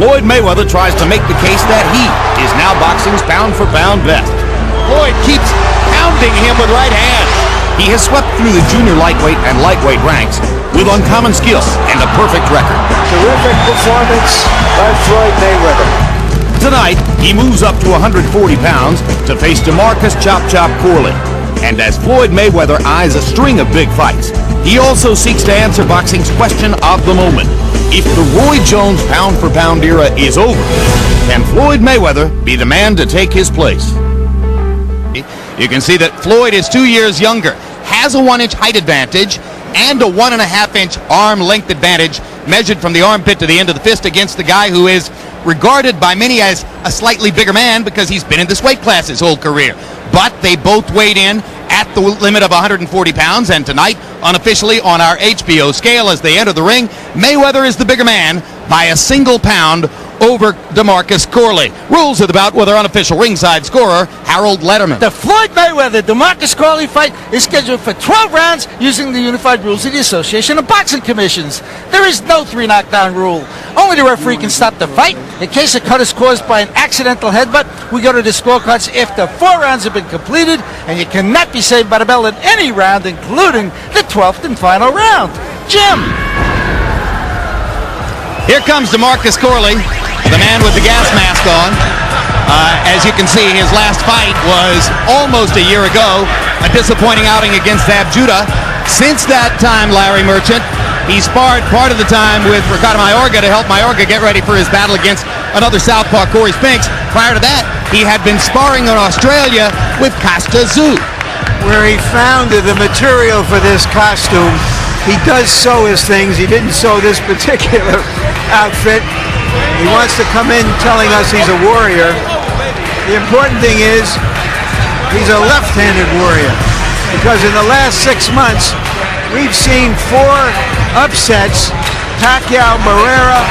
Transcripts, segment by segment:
Floyd Mayweather tries to make the case that he is now boxing's pound-for-pound best. Floyd keeps pounding him with right hands. He has swept through the junior lightweight and lightweight ranks with uncommon skill and a perfect record. Terrific performance by Floyd Mayweather. Tonight, he moves up to 140 pounds to face DeMarcus Chop Chop Corley. And as Floyd Mayweather eyes a string of big fights, he also seeks to answer boxing's question of the moment. If the Roy Jones pound-for-pound era is over, can Floyd Mayweather be the man to take his place? You can see that Floyd is 2 years younger, has a 1-inch height advantage, and a 1.5-inch arm length advantage measured from the armpit to the end of the fist against the guy who is regarded by many as a slightly bigger man because he's been in this weight class his whole career. But they both weighed in at the limit of 140 pounds, and tonight, unofficially on our HBO scale as they enter the ring, Mayweather is the bigger man by a single pound over DeMarcus Corley. Rules of the bout with our unofficial ringside scorer, Harold Letterman. The Floyd Mayweather-DeMarcus Corley fight is scheduled for 12 rounds using the unified rules of the Association of Boxing Commissions. There is no 3 knockdown rule. Only the referee can stop the fight. In case a cut is caused by an accidental headbutt, we go to the scorecards after 4 rounds have been completed, and you cannot be saved by the bell in any round, including the 12th and final round. Jim! Here comes DeMarcus Corley, the man with the gas mask on. As you can see, his last fight was almost a year ago, a disappointing outing against Zab Judah. Since that time, Larry Merchant, he sparred part of the time with Ricardo Mayorga to help Mayorga get ready for his battle against another southpaw, Corey Spinks. Prior to that, he had been sparring in Australia with Costa Zoo, where he found the material for this costume. He does sew his things. He didn't sew this particular outfit. He wants to come in telling us he's a warrior. The important thing is he's a left-handed warrior, because in the last 6 months we've seen 4 upsets. Pacquiao, Barrera,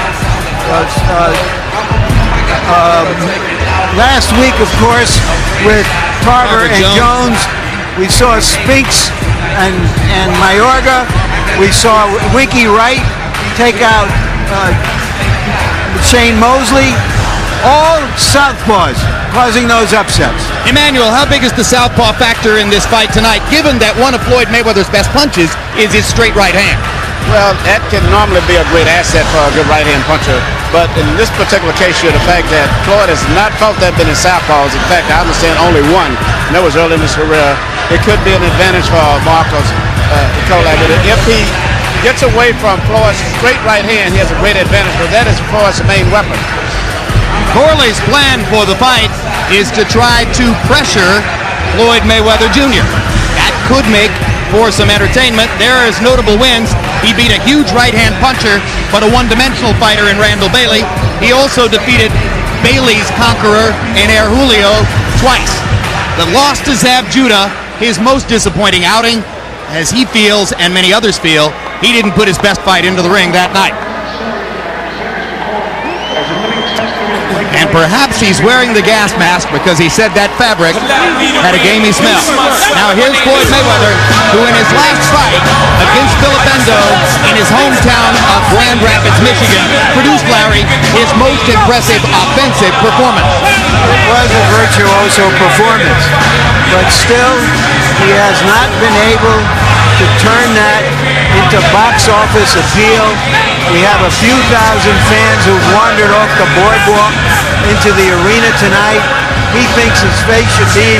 last week of course with Tarver and Jones. We saw Spinks and Mayorga. We saw Winky Wright take out Shane Mosley. All southpaws causing those upsets. Emmanuel, how big is the southpaw factor in this fight tonight, given that one of Floyd Mayweather's best punches is his straight right hand? Well, that can normally be a great asset for a good right-hand puncher, but in this particular case here, the fact that Floyd has not fought that many southpaws, in fact, I understand only one, and that was early in his career, it could be an advantage for Marcus Coletta. If he gets away from Floyd's straight right hand, he has a great advantage, but that is Floyd's main weapon. Corley's plan for the fight is to try to pressure Floyd Mayweather Jr. That could make for some entertainment. There is notable wins. He beat a huge right-hand puncher, but a one-dimensional fighter in Randall Bailey. He also defeated Bailey's conqueror in Air Julio twice. The loss to Zab Judah, his most disappointing outing, as he feels and many others feel, he didn't put his best fight into the ring that night. And perhaps he's wearing the gas mask because he said that fabric had a gamey smell. Now here's Floyd Mayweather, who in his last fight against Filipendo in his hometown of Grand Rapids, Michigan, produced, Larry, his most impressive offensive performance. It was a virtuoso performance, but still he has not been able to turn that into box office appeal. We have a few thousand fans who've wandered off the boardwalk into the arena tonight. He thinks his face should be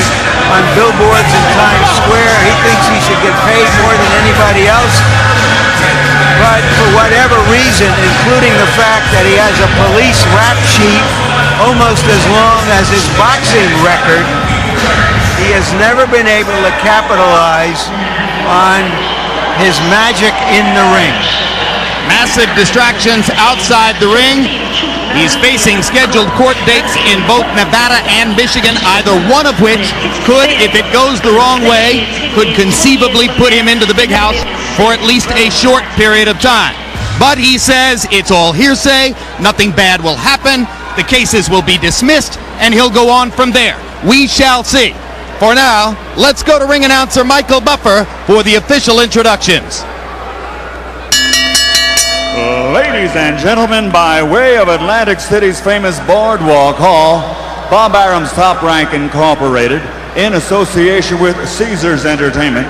on billboards in Times Square. He thinks he should get paid more than anybody else. But for whatever reason, including the fact that he has a police rap sheet almost as long as his boxing record, he has never been able to capitalize on his magic in the ring. Massive distractions outside the ring. He's facing scheduled court dates in both Nevada and Michigan, either one of which could, if it goes the wrong way, could conceivably put him into the big house for at least a short period of time. But he says it's all hearsay, nothing bad will happen, the cases will be dismissed, and he'll go on from there. We shall see. For now, let's go to ring announcer Michael Buffer for the official introductions. Ladies and gentlemen, by way of Atlantic City's famous Boardwalk Hall, Bob Arum's Top Rank Incorporated, in association with Caesars Entertainment,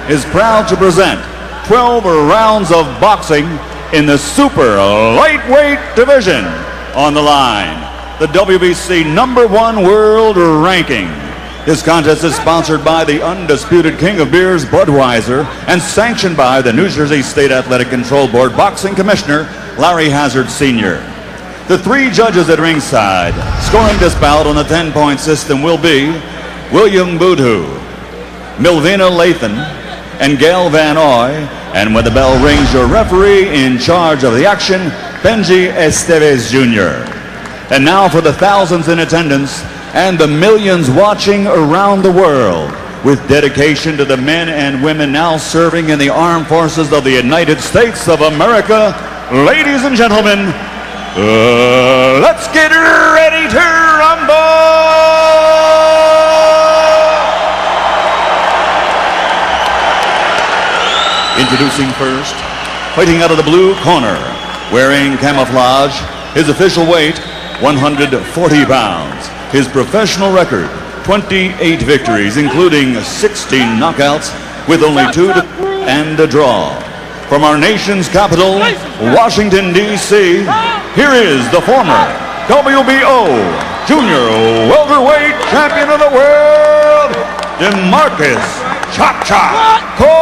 is proud to present 12 rounds of boxing in the super lightweight division. On the line, the WBC #1 world ranking. This contest is sponsored by the undisputed king of beers, Budweiser, and sanctioned by the New Jersey State Athletic Control Board boxing commissioner, Larry Hazard Sr. The 3 judges at ringside scoring this bout on the 10-point system will be William Boudhou, Milvina Lathan, and Gail Van Oy. And when the bell rings, your referee in charge of the action, Benji Estevez Jr. And now for the thousands in attendance and the millions watching around the world, with dedication to the men and women now serving in the armed forces of the United States of America, ladies and gentlemen, let's get ready to rumble! Introducing first, fighting out of the blue corner, wearing camouflage, his official weight, 140 pounds. His professional record, 28 victories, including 16 knockouts, with only 2 and a draw. From our nation's capital, Washington, D.C., here is the former WBO Junior Welterweight Champion of the World, DeMarcus Chop Chop Corley.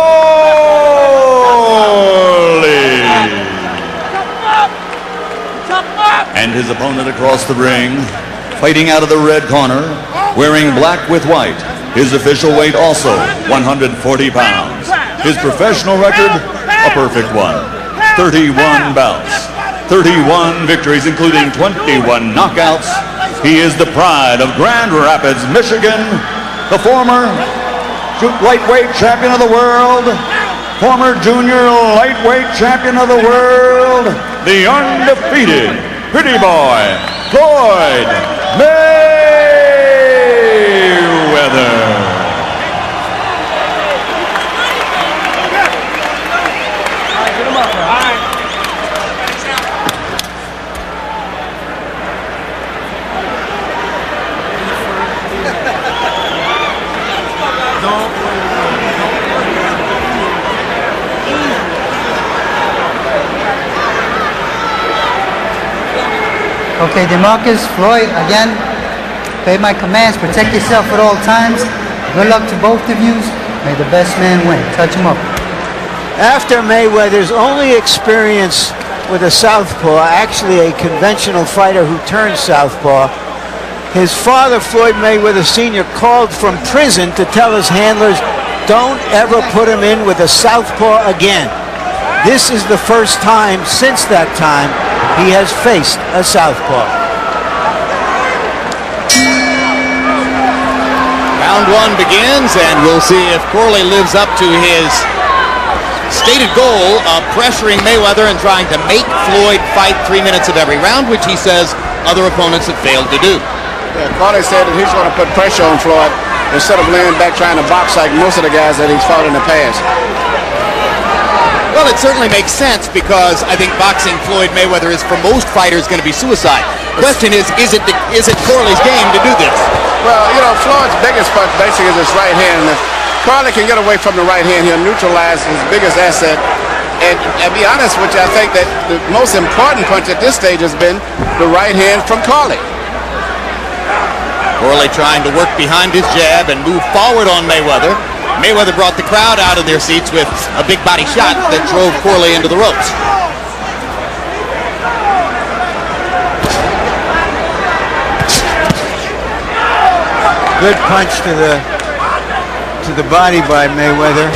And his opponent across the ring, fighting out of the red corner, wearing black with white. His official weight also 140 pounds. His professional record, a perfect one. 31 bouts, 31 victories, including 21 knockouts. He is the pride of Grand Rapids, Michigan, the former lightweight champion of the world, former junior lightweight champion of the world, the undefeated pretty boy, Floyd Mayweather. Okay, DeMarcus, Floyd, again, obey my commands, protect yourself at all times. Good luck to both of you. May the best man win. Touch him up. After Mayweather's only experience with a southpaw, actually a conventional fighter who turned southpaw, his father, Floyd Mayweather Sr., called from prison to tell his handlers, don't ever put him in with a southpaw again. This is the first time since that time he has faced a southpaw. Round 1 begins, and we'll see if Corley lives up to his stated goal of pressuring Mayweather and trying to make Floyd fight 3 minutes of every round, which he says other opponents have failed to do. Yeah, Corley said that he's going to put pressure on Floyd instead of laying back trying to box like most of the guys that he's fought in the past. Well, it certainly makes sense because I think boxing Floyd Mayweather is, for most fighters, going to be suicide. The question is it Corley's game to do this? Well, you know, Floyd's biggest punch basically is his right hand. And if Corley can get away from the right hand, he'll neutralize his biggest asset. And to be honest with you, I think that the most important punch at this stage has been the right hand from Corley. Corley trying to work behind his jab and move forward on Mayweather. Mayweather brought the crowd out of their seats with a big body shot that drove Corley into the ropes. Good punch to the body by Mayweather.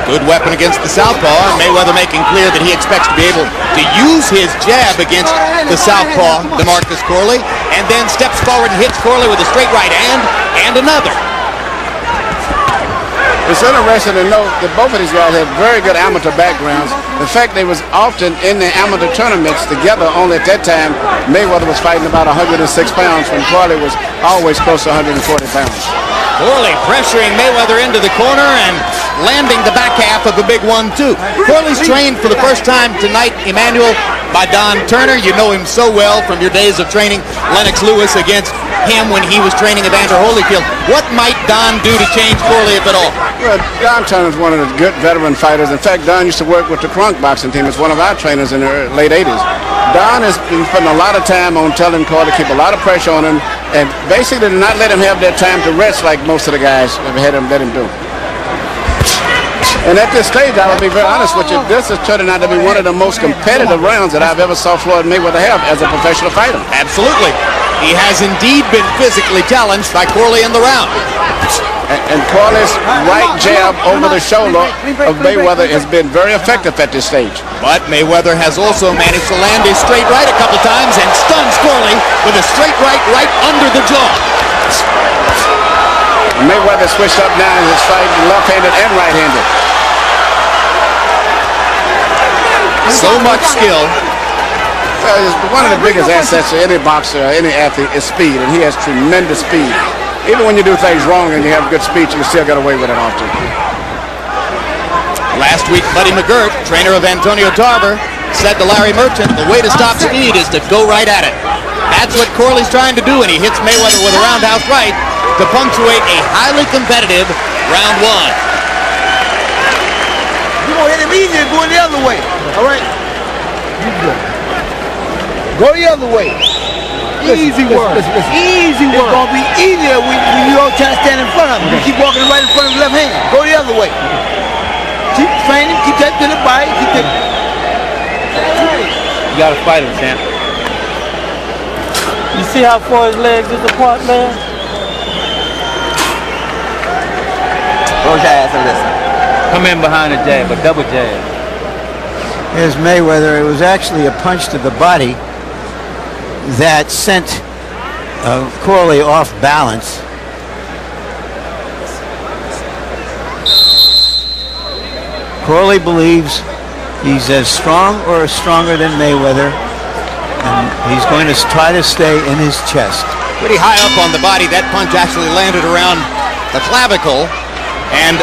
Good weapon against the southpaw, and Mayweather making clear that he expects to be able to use his jab against the southpaw, DeMarcus Corley, and then steps forward and hits Corley with a straight right hand and another. It's interesting to note that both of these guys have very good amateur backgrounds. In fact, they was often in the amateur tournaments together, only at that time Mayweather was fighting about 106 pounds when Corley was always close to 140 pounds. Corley pressuring Mayweather into the corner, and landing the back half of a big 1-2. Corley's trained for the first time tonight, Emmanuel, by Don Turner. You know him so well from your days of training Lennox Lewis against him when he was training Evander Holyfield. What might Don do to change Corley, if at all? Well, Don Turner is one of the good veteran fighters. In fact, Don used to work with the Crunk boxing team. It's one of our trainers in the late 80s. Don has been putting a lot of time on telling Corley to keep a lot of pressure on him and basically to not let him have that time to rest like most of the guys have had him let him do. And at this stage, I will be very honest with you, this is turning out to be one of the most competitive rounds that I've ever saw Floyd Mayweather have as a professional fighter. Absolutely. He has indeed been physically challenged by Corley in the round. And Corley's right jab over the shoulder of Mayweather has been very effective at this stage. But Mayweather has also managed to land his straight right a couple times and stuns Corley with a straight right under the jaw. Mayweather switched up now in his fight, left-handed and right-handed. So much skill. One of the biggest assets of any boxer or any athlete is speed, and he has tremendous speed. Even when you do things wrong and you have good speed, you can still get away with it often. Last week, Buddy McGirt, trainer of Antonio Tarver, said to Larry Merchant, the way to stop speed is to go right at it. That's what Corley's trying to do, and he hits Mayweather with a roundhouse right to punctuate a highly competitive round 1. You're going to hit him easier going the other way. All right? Go the other way. Easy work. Easy work. It's going to be easier when you don't try to stand in front of him. You keep walking right in front of his left hand. Go the other way. Keep training. Keep that to the body. Keep that. You got to fight him, champ. You see how far his legs is apart, man? Roll your ass on this one. Come in behind the jab, a double jab. Here's Mayweather. It was actually a punch to the body that sent Corley off balance. Corley believes he's as strong or stronger than Mayweather, and he's going to try to stay in his chest. Pretty high up on the body. That punch actually landed around the clavicle. And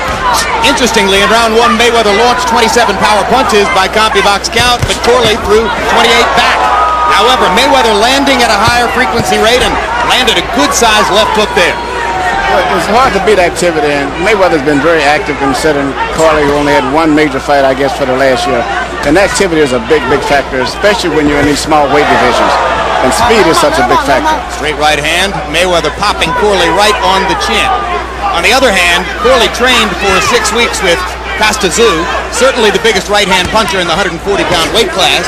interestingly, in round 1, Mayweather launched 27 power punches by CompuBox count, but Corley threw 28 back. However, Mayweather landing at a higher frequency rate and landed a good-sized left hook there. Well, it's hard to beat activity, and Mayweather's been very active considering Corley, who only had one major fight, I guess, for the last year. And activity is a big, big factor, especially when you're in these small weight divisions. And speed is such a big factor. Straight right hand, Mayweather popping Corley right on the chin. On the other hand, Corley trained for 6 weeks with Costa-Zoo, certainly the biggest right-hand puncher in the 140-pound weight class.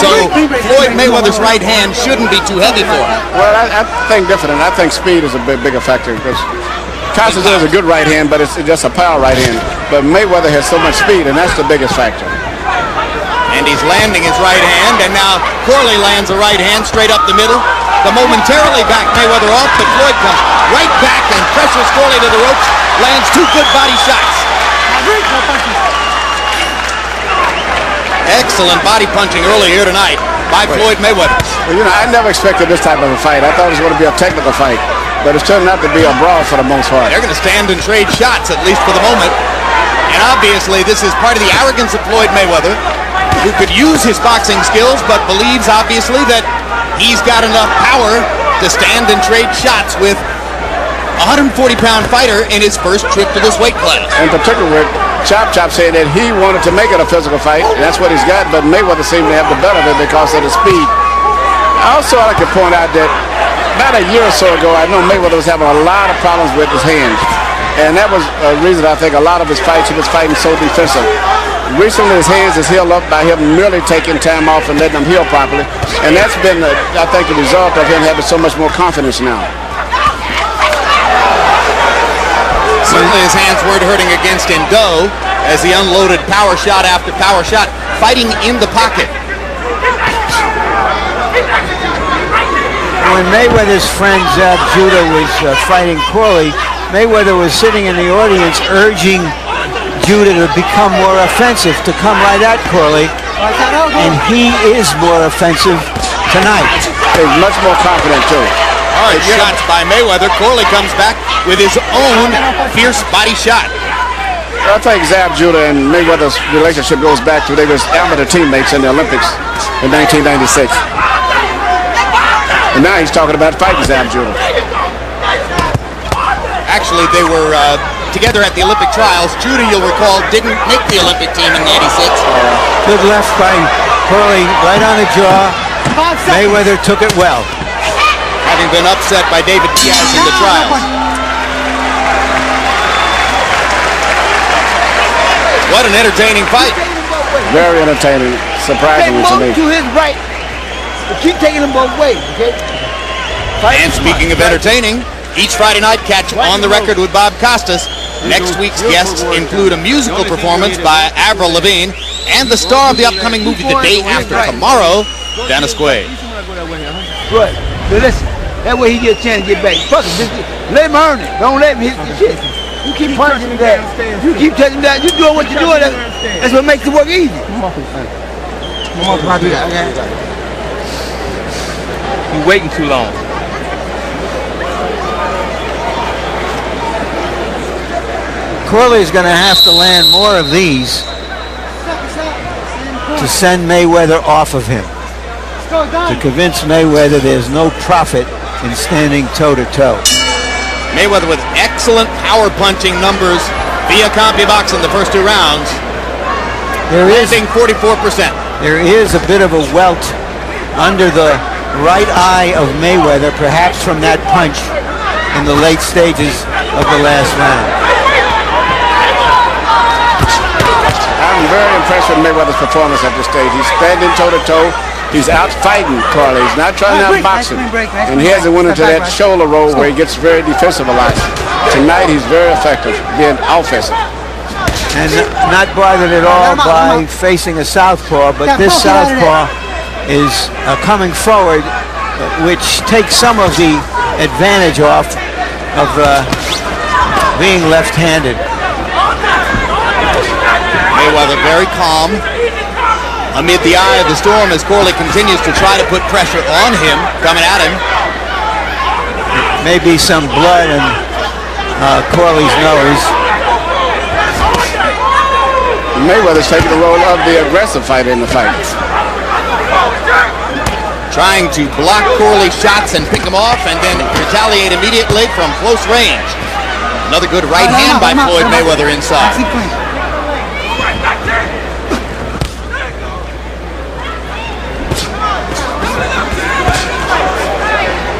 So Floyd Mayweather's right hand shouldn't be too heavy for him. Well, I think different. I think speed is a bigger factor because Costa-Zoo is a good right hand, but it's just a power right hand. But Mayweather has so much speed, and that's the biggest factor. And he's landing his right hand, and now Corley lands a right hand straight up the middle. The momentarily back Mayweather off, but Floyd comes right back and pressures Corley to the ropes, lands 2 good body shots. Excellent body punching early here tonight by Floyd Mayweather. Well, you know, I never expected this type of a fight. I thought it was going to be a technical fight, but it's turning out to be a brawl for the most part. They're going to stand and trade shots, at least for the moment. And obviously, this is part of the arrogance of Floyd Mayweather, who could use his boxing skills, but believes, obviously, that he's got enough power to stand and trade shots with a 140-pound fighter in his first trip to this weight class. In particular, Chop said that he wanted to make it a physical fight, and that's what he's got, but Mayweather seemed to have the better of it because of the speed. Also, I'd like to point out that about a year or so ago, I know Mayweather was having a lot of problems with his hands, and that was a reason I think a lot of his fights, he was fighting so defensive. Recently, his hands is healed up by him merely taking time off and letting them heal properly. And that's been, I think, the result of him having so much more confidence now. Certainly his hands weren't hurting against Indo as he unloaded power shot after power shot, fighting in the pocket. When Mayweather's friend Zab Judah was fighting Corley, Mayweather was sitting in the audience urging Judah to become more offensive, to come right at Corley, and he is more offensive tonight. He's much more confident too. Hard shots by Mayweather. Corley comes back with his own fierce body shot. I think Zab Judah and Mayweather's relationship goes back to they were amateur teammates in the Olympics in 1996. And now he's talking about fighting Zab Judah. Actually, they were together at the Olympic trials. Judah, you'll recall, didn't make the Olympic team in '86. Good left by Corley, right on the jaw. Mayweather took it well. Having been upset by David Diaz in the trials. What an entertaining fight. Very entertaining, surprisingly to me. To his right. But keep taking them both ways, okay? And speaking of entertaining, each Friday night catch On the Record with Bob Costas. Next week's guests include a musical performance by Avril Lavigne and the star of the upcoming movie The Day After Tomorrow, Dennis Quaid. Good. So listen, that way he get a chance to get back. Fuck him. Let him earn it. Don't let him hit the shit. You keep punching him down. You keep touching him down. You doing what you're doing. That's what makes the work easy. You waiting too long. Corley is going to have to land more of these to send Mayweather off of him. To convince Mayweather there's no profit in standing toe-to-toe. Mayweather with excellent power punching numbers via CompuBox in the first 2 rounds. There is 44%. There is a bit of a welt under the right eye of Mayweather, perhaps from that punch in the late stages of the last round. I'm very impressed with Mayweather's performance at this stage. He's standing toe-to-toe. He's out fighting Corley. He's not trying to outbox him. And he hasn't went into that shoulder roll where he gets very defensive a lot. Tonight he's very effective, being offensive. And not bothered at all by facing a southpaw, but this southpaw is coming forward, which takes some of the advantage off of being left-handed. Mayweather very calm amid the eye of the storm as Corley continues to try to put pressure on him, coming at him. Maybe some blood in Corley's nose. Mayweather's taking the role of the aggressive fighter in the fight. Trying to block Corley's shots and pick him off and then retaliate immediately from close range. Another good right hand by Floyd Mayweather inside.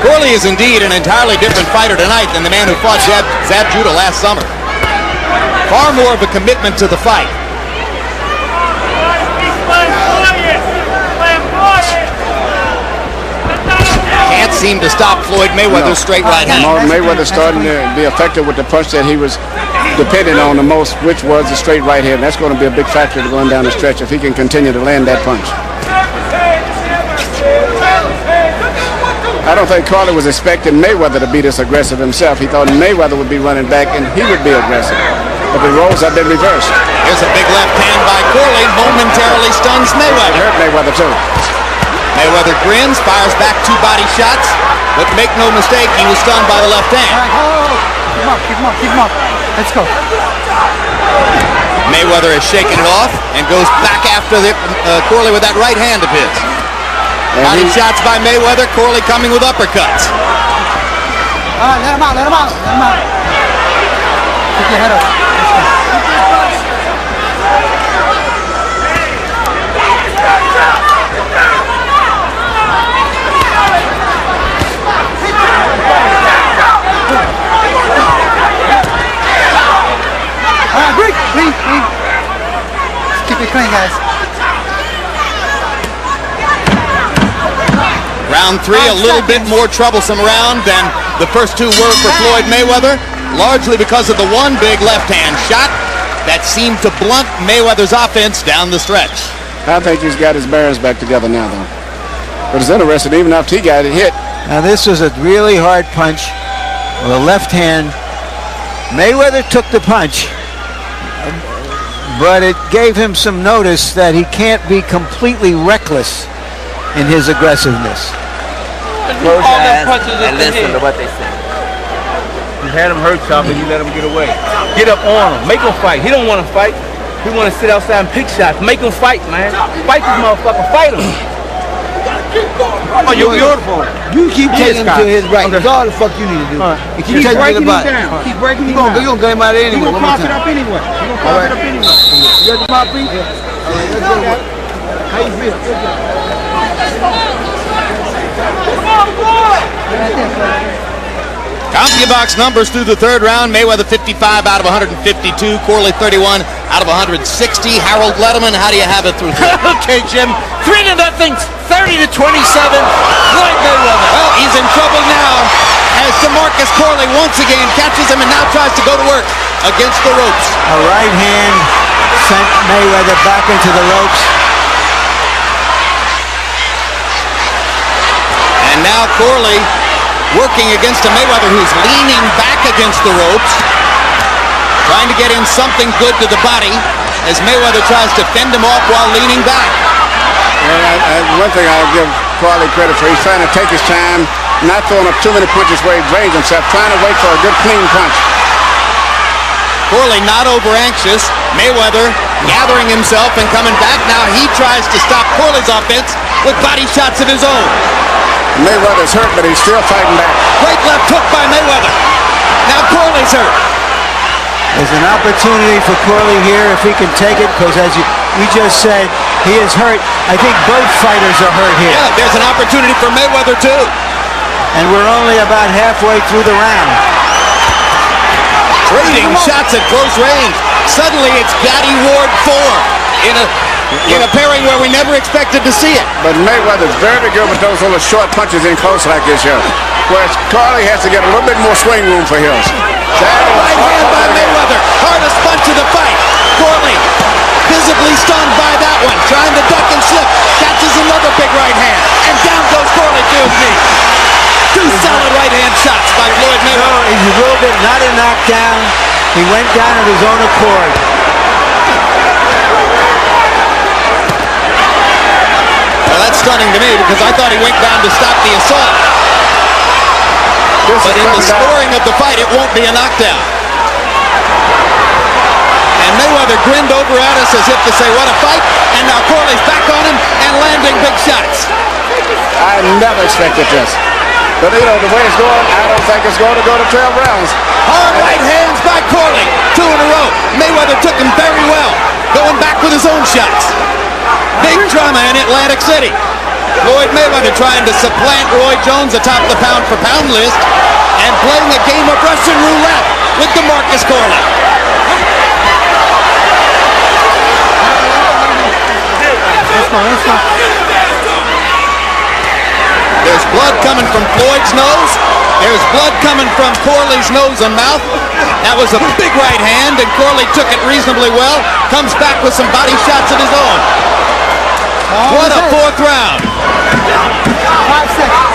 Corley is indeed an entirely different fighter tonight than the man who fought Zab Judah last summer. Far more of a commitment to the fight. Can't seem to stop Floyd Mayweather's straight right hand. Mayweather's starting to be effective with the punch that he was depending on the most, which was the straight right hand. That's going to be a big factor going down the stretch if he can continue to land that punch. I don't think Corley was expecting Mayweather to be this aggressive himself. He thought Mayweather would be running back and he would be aggressive. But the roles have been reversed. Here's a big left hand by Corley, momentarily stuns Mayweather. Hurt Mayweather too. Mayweather grins, fires back 2 body shots, but make no mistake, he was stunned by the left hand. Keep him up. Let's go. Mayweather has shaken it off and goes back after Corley with that right hand of his. Body shots by Mayweather, Corley coming with uppercuts. All right, let him out. Keep your head up. All right, breathe. Keep it clean, guys. Round 3, a little bit more troublesome round than the first 2 were for Floyd Mayweather, largely because of the one big left-hand shot that seemed to blunt Mayweather's offense down the stretch. I think he's got his bearings back together now, though. But it's interesting, even after he got it hit. Now this was a really hard punch with a left hand. Mayweather took the punch, but it gave him some notice that he can't be completely reckless in his aggressiveness. Close your eyes and listen to what they say. had him hurt, Chop, and you let him get away. Get up on him. Make him fight. He don't want to fight. He want to sit outside and pick shots. Make him fight, man. Fight this motherfucker. Fight him. Oh, you're beautiful. You keep taking him to his right. That's all the fuck you need to do. Keep breaking him down. Keep breaking him down. You're going to get him out of there anyway. You're going to cross it up anyway. You're going to cross it up anyway. You got the mouthpiece? Yeah. All right, let's go. How you feel? CompuBox numbers through the third round. Mayweather 55 out of 152. Corley 31 out of 160. Harold Letterman, how do you have it through three? Okay, Jim. 3-0, 30-27. Floyd Mayweather. Well, he's in trouble now as DeMarcus Corley once again catches him and now tries to go to work against the ropes. A right hand sent Mayweather back into the ropes. And now Corley working against a Mayweather who's leaning back against the ropes, trying to get in something good to the body as Mayweather tries to fend him off while leaning back. And one thing I'll give Corley credit for, he's trying to take his time, not throwing up too many punches where he drains himself, trying to wait for a good clean punch. Corley not over anxious. Mayweather gathering himself and coming back. Now he tries to stop Corley's offense with body shots of his own. Mayweather's hurt, but he's still fighting back. Great left hook by Mayweather. Now Corley's hurt. There's an opportunity for Corley here if he can take it, because as we just said, he is hurt. I think both fighters are hurt here. Yeah, there's an opportunity for Mayweather too. And we're only about halfway through the round. Trading shots at close range. Suddenly it's Gatti Ward 4 in a pairing where we never expected to see it. But Mayweather's very good with those little short punches in close like this here. Whereas Corley has to get a little bit more swing room for his. Right hand by Mayweather. Hardest punch of the fight. Corley visibly stunned by that one. Trying to duck and slip. Catches another big right hand. And down goes Corley to his knee. Two solid right hand shots by Floyd Mayweather. No, he's a little bit, not a knockdown. He went down of his own accord. Well, that's stunning to me because I thought he went down to stop the assault. But in the scoring of the fight, it won't be a knockdown. And Mayweather grinned over at us as if to say, what a fight. And now Corley's back on him and landing big shots. I never expected this. But, you know, the way it's going, I don't think it's going to go to 12 rounds. Hard right hands by Corley. 2 in a row. Mayweather took him very well. Going back with his own shots. Big drama in Atlantic City. Floyd Mayweather trying to supplant Roy Jones atop the pound-for-pound list and playing a game of Russian roulette with DeMarcus Corley. There's blood coming from Floyd's nose. There's blood coming from Corley's nose and mouth. That was a big right hand, and Corley took it reasonably well. Comes back with some body shots of his own. What a fourth round. 5 seconds.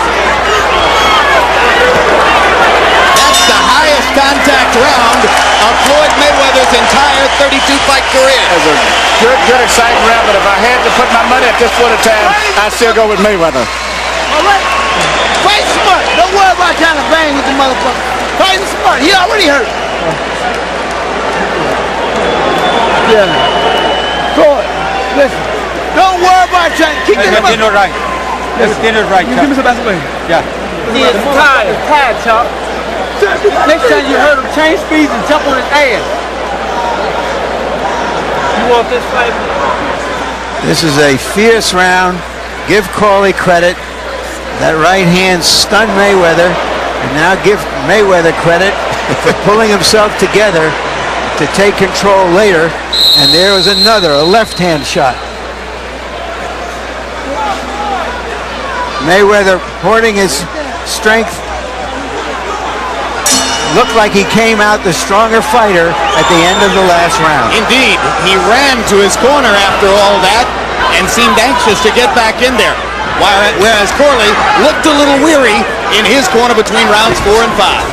That's the highest contact round of Floyd Mayweather's entire 32-fight career. It was a good, exciting round, but if I had to put my money at this point in time, I'd still go with Mayweather. All right. Fight smart. Don't worry about trying to bang with the motherfucker. Fight smart. He already hurt. Yeah. Floyd, listen. Don't worry about trying to kick him up. Right. Right. You give me some basketball. Yeah. He is tired. Tired, Chop. Next time you hurt him, change speeds and jump on his ass. You want this fight? This is a fierce round. Give Corley credit. That right hand stunned Mayweather. And now give Mayweather credit for pulling himself together to take control later. And there was another, a left hand shot. Mayweather hoarding his strength. Looked like he came out the stronger fighter at the end of the last round. Indeed, he ran to his corner after all that and seemed anxious to get back in there. Whereas Corley looked a little weary in his corner between rounds 4 and 5.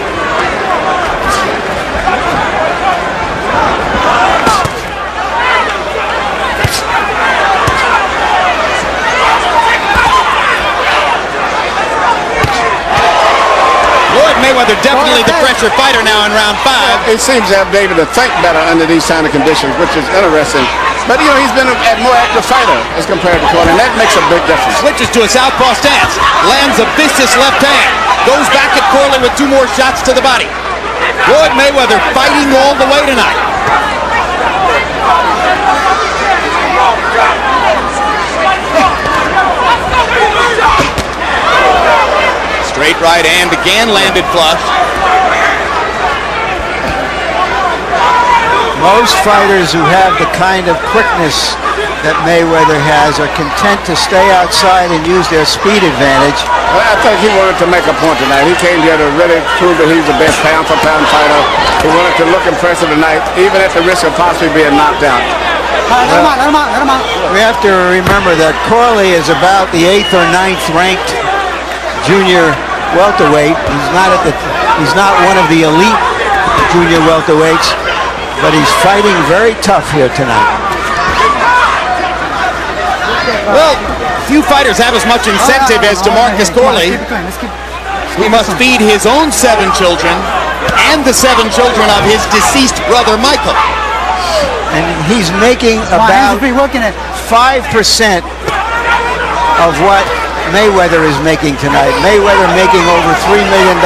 Mayweather definitely the pressure fighter now in round 5. He seems to have been able to think better under these kind of conditions, which is interesting. But, you know, he's been a more active fighter as compared to Corley, and that makes a big difference. Switches to a southpaw stance. Lands a vicious left hand. Goes back at Corley with 2 more shots to the body. Floyd Mayweather fighting all the way tonight. Straight right hand again, landed flush. Most fighters who have the kind of quickness that Mayweather has are content to stay outside and use their speed advantage. Well, I think he wanted to make a point tonight. He came here to really prove that he's the best pound-for-pound fighter. He wanted to look impressive tonight, even at the risk of possibly being knocked out. We have to remember that Corley is about the 8th or 9th ranked junior welterweight. He's not one of the elite junior welterweights, but he's fighting very tough here tonight. Well, few fighters have as much incentive as DeMarcus Corley. He must feed his own 7 children and the 7 children of his deceased brother Michael. And he's making about 5% of what Mayweather is making tonight. Mayweather making over $3 million,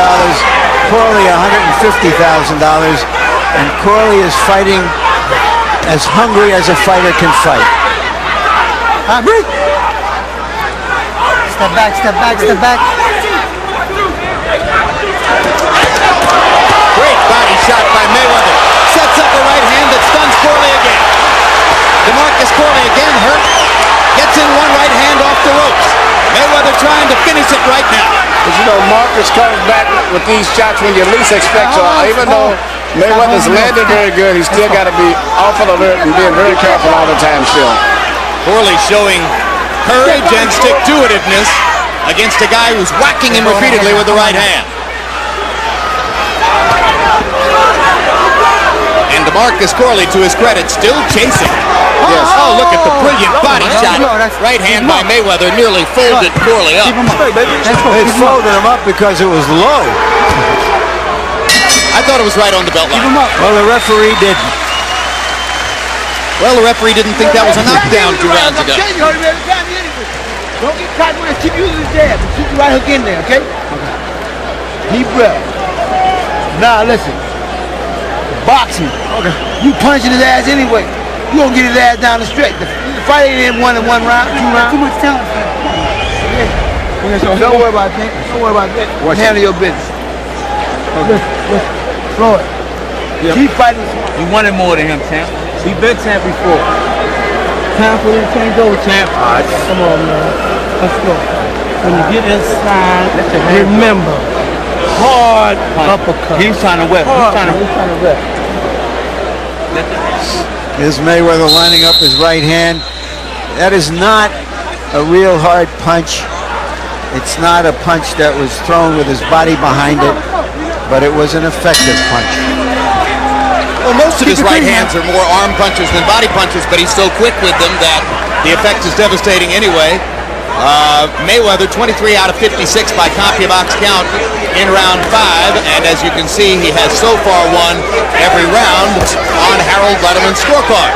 Corley $150,000, and Corley is fighting as hungry as a fighter can fight. Step back, step back, step back. Great body shot by Mayweather. Sets up a right hand that stuns Corley again. DeMarcus Corley again hurt. Gets in one right hand off the ropes. Mayweather trying to finish it right now. But you know, Marcus comes back with these shots when you least expect. So even though Mayweather's landed very good, he's still got to be awful alert and being very careful all the time still. Corley showing courage and stick-to-itiveness against a guy who's whacking him repeatedly with the right hand. And DeMarcus Corley, to his credit, still chasing. Yes. Oh, look at the brilliant body shot. Right hand by Mayweather nearly folded Corley up. It folded him up because it was low. I thought it was right on the belt line. Well, the referee didn't. Well, the referee didn't think that was a knockdown 2 rounds ago. Don't get caught with it. Keep using the jab. Keep the right hook in there, okay? Deep breath. Now, listen. Boxing. Okay. You punching his ass anyway. You gonna get his ass down the stretch. The fight ain't in 1 round, 2 rounds. Too much talent. Don't worry about that. Don't worry about that. Handle your business. Okay. Listen. Floyd. Yep. Keep fighting. You wanted more than him, champ. He been champ before. Time for you to change over, champ. All right. Come on, man. Let's go. When you get inside, remember, hard uppercut. He's trying to whip. He's trying to whip. Here's Mayweather lining up his right hand. That is not a real hard punch. It's not a punch that was thrown with his body behind it, but it was an effective punch. Well, most of his right hands are more arm punches than body punches, but he's so quick with them that the effect is devastating anyway. Mayweather 23 out of 56 by CompuBox count in round 5, and as you can see, he has so far won every round on Harold Letterman's scorecard.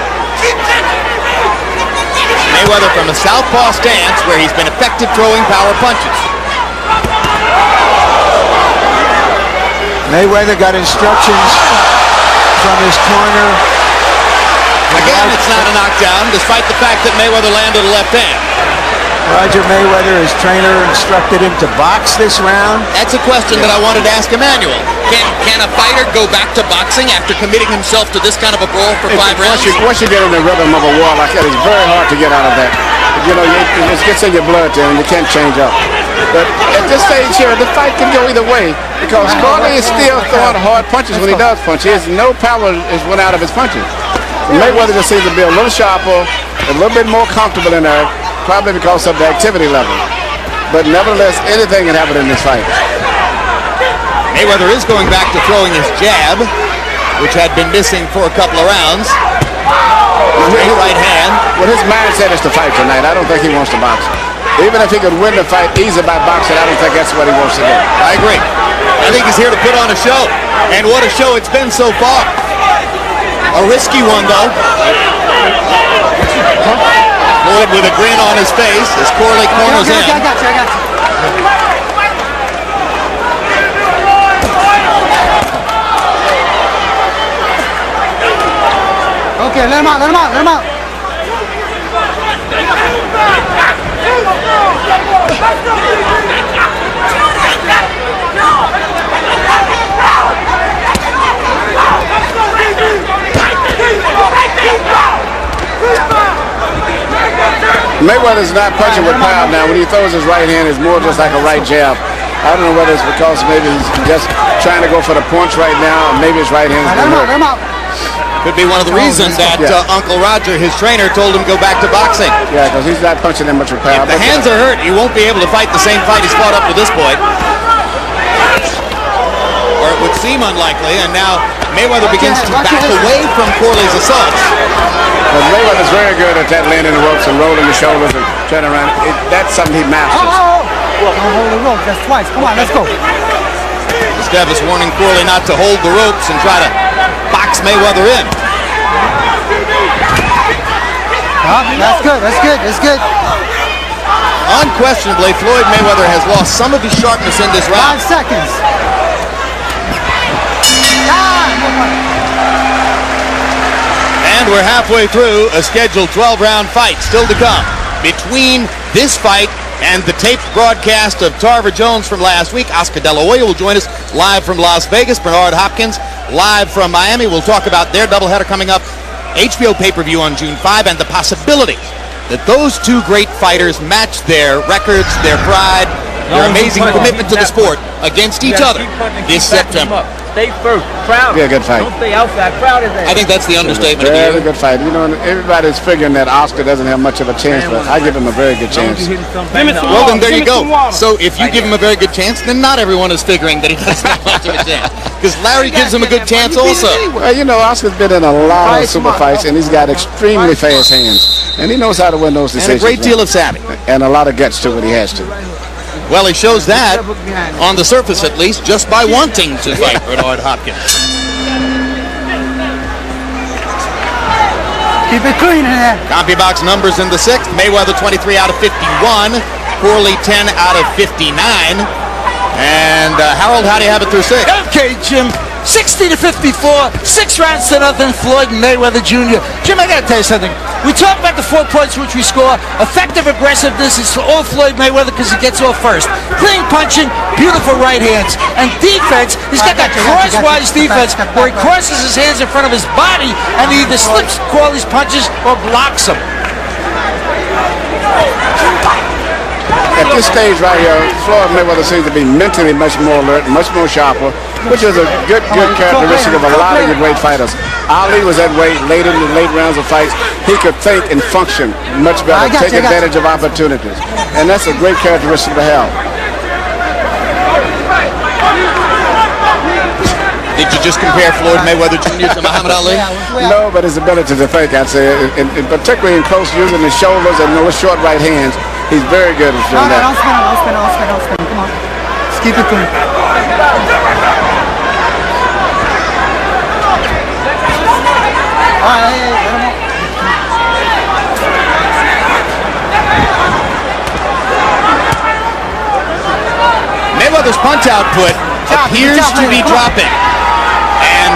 Mayweather from a southpaw stance where he's been effective throwing power punches. Mayweather got instructions from his corner. Again, it's not a knockdown, despite the fact that Mayweather landed a left hand. Roger Mayweather, his trainer, instructed him to box this round. That's a question that I wanted to ask Emmanuel. Can a fighter go back to boxing after committing himself to this kind of a brawl for 5 rounds? Once you get in the rhythm of a war like that, it's very hard to get out of that. You know, it gets in your blood then, and you can't change up. But at this stage here, the fight can go either way because Corley is still throwing hard punches when he does punch. He has no power is went out of his punches. Mayweather just seems to be a little sharper, a little bit more comfortable in there, probably because of the activity level. But nevertheless, anything can happen in this fight. Mayweather is going back to throwing his jab, which had been missing for a couple of rounds. Straight right hand. Well, his mindset is to fight tonight. I don't think he wants to box. Even if he could win the fight easy by boxing, I don't think that's what he wants to do. I agree. I think he's here to put on a show. And what a show it's been so far. A risky one, though. Floyd with a grin on his face as Corley corners in. I got you. Okay, let him out. Mayweather's not punching with power now. When he throws his right hand, it's more just like a right jab. I don't know whether it's because maybe he's just trying to go for the punch right now, or maybe his right hand's been hurt. Let him out. Could be one of the reasons that Uncle Roger, his trainer, told him to go back to boxing. Yeah, because he's not punching that much with power. If the hands are hurt, he won't be able to fight the same fight he's fought up to this point. Or it would seem unlikely, and now Mayweather begins to back away from Corley's assaults. But Mayweather's very good at that, landing the ropes and rolling the shoulders and turning around. That's something he masters. Don't hold the rope. That's twice. Come on, let's go. Steph is warning Corley not to hold the ropes and try to box Mayweather in. That's good. Unquestionably, Floyd Mayweather has lost some of his sharpness in this round. 5 seconds. And we're halfway through a scheduled 12-round fight still to come between this fight and the taped broadcast of Tarver Jones from last week. Oscar De La Hoya will join us live from Las Vegas. Bernard Hopkins live from Miami. We'll talk about their doubleheader coming up. HBO pay-per-view on June 5, and the possibility that those two great fighters match their records, their pride, their amazing commitment to the sport against each other this September. Stay first. Crowd. Yeah, good fight. Don't stay outside. Crowd is there. I think that's the understatement of the Very year. good fight. You know, everybody's figuring that Oscar doesn't have much of a chance, but I give him a very good chance. Well, then there you go. So if you give him a very good chance, then not everyone is figuring that he doesn't have much of a chance. Because Larry gives him a good chance also. Well, you know, Oscar's been in a lot of super fights, and he's got extremely fast hands. And he knows how to win those decisions. And a great deal of savvy. And a lot of guts, too, when he has to. Well, he shows that, on the surface at least, just by wanting to fight Bernard Hopkins. Keep it clean in there. CompuBox numbers in the 6th. Mayweather 23 out of 51. Corley 10 out of 59. And Harold, how do you have it through 6? Okay, Jim. 60-54, 6 rounds to nothing, Floyd Mayweather Jr. Jim, I gotta tell you something. We talk about the 4 points which we score. Effective aggressiveness is for all Floyd Mayweather because he gets off first. Clean punching, beautiful right hands. And defense, he's got that crosswise defense where he crosses his hands in front of his body and he either slips Corley's punches or blocks them. At this stage right here, Floyd Mayweather seems to be mentally much more alert, much more sharper, which is a good characteristic of a lot of your great fighters. Ali was that way late in the late rounds of fights. He could think and function much better, take advantage of opportunities. And that's a great characteristic to have. Did you just compare Floyd Mayweather Jr. to Muhammad Ali? No, but his ability to think, I'd say, and particularly in close using his shoulders and those short right hands, he's very good at doing that. Don't spin. Come on. Let's keep it clean. All right, Mayweather's punch output appears to be dropping. And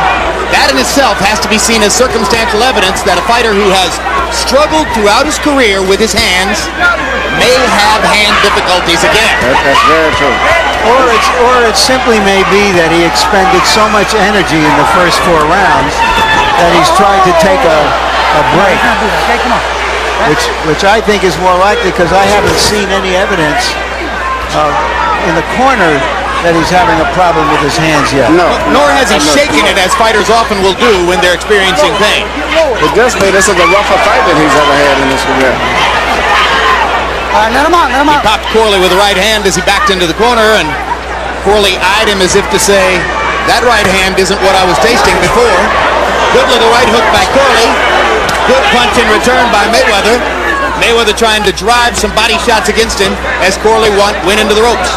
that in itself has to be seen as circumstantial evidence that a fighter who has struggled throughout his career with his hands may have hand difficulties again. That's very true. Or it simply may be that he expended so much energy in the first 4 rounds that he's tried to take a break. Which I think is more likely because I haven't seen any evidence in the corner that he's having a problem with his hands yet. No. Nor has he shaken it as fighters often will do when they're experiencing pain. It does mean this is the rougher fight that he's ever had in his career. Let him out. He popped Corley with the right hand as he backed into the corner, and Corley eyed him as if to say, that right hand isn't what I was tasting before. Good little right hook by Corley. Good punch in return by Mayweather. Mayweather trying to drive some body shots against him as Corley went into the ropes.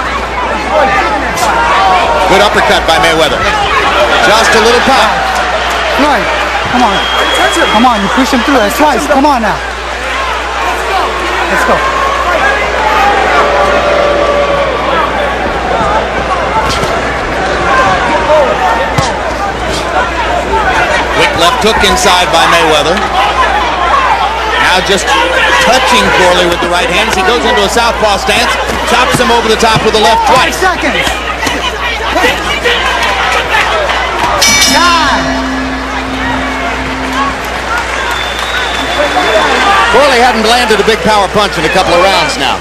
Good uppercut by Mayweather. Just a little pop. Floyd, come on. Come on, you push him through. That's twice. Come on now. Let's go. Quick left hook inside by Mayweather. Now just touching Corley with the right hand as he goes into a southpaw stance. Chops him over the top with the left twice. 5 seconds. Corley hadn't landed a big power punch in a couple of rounds now.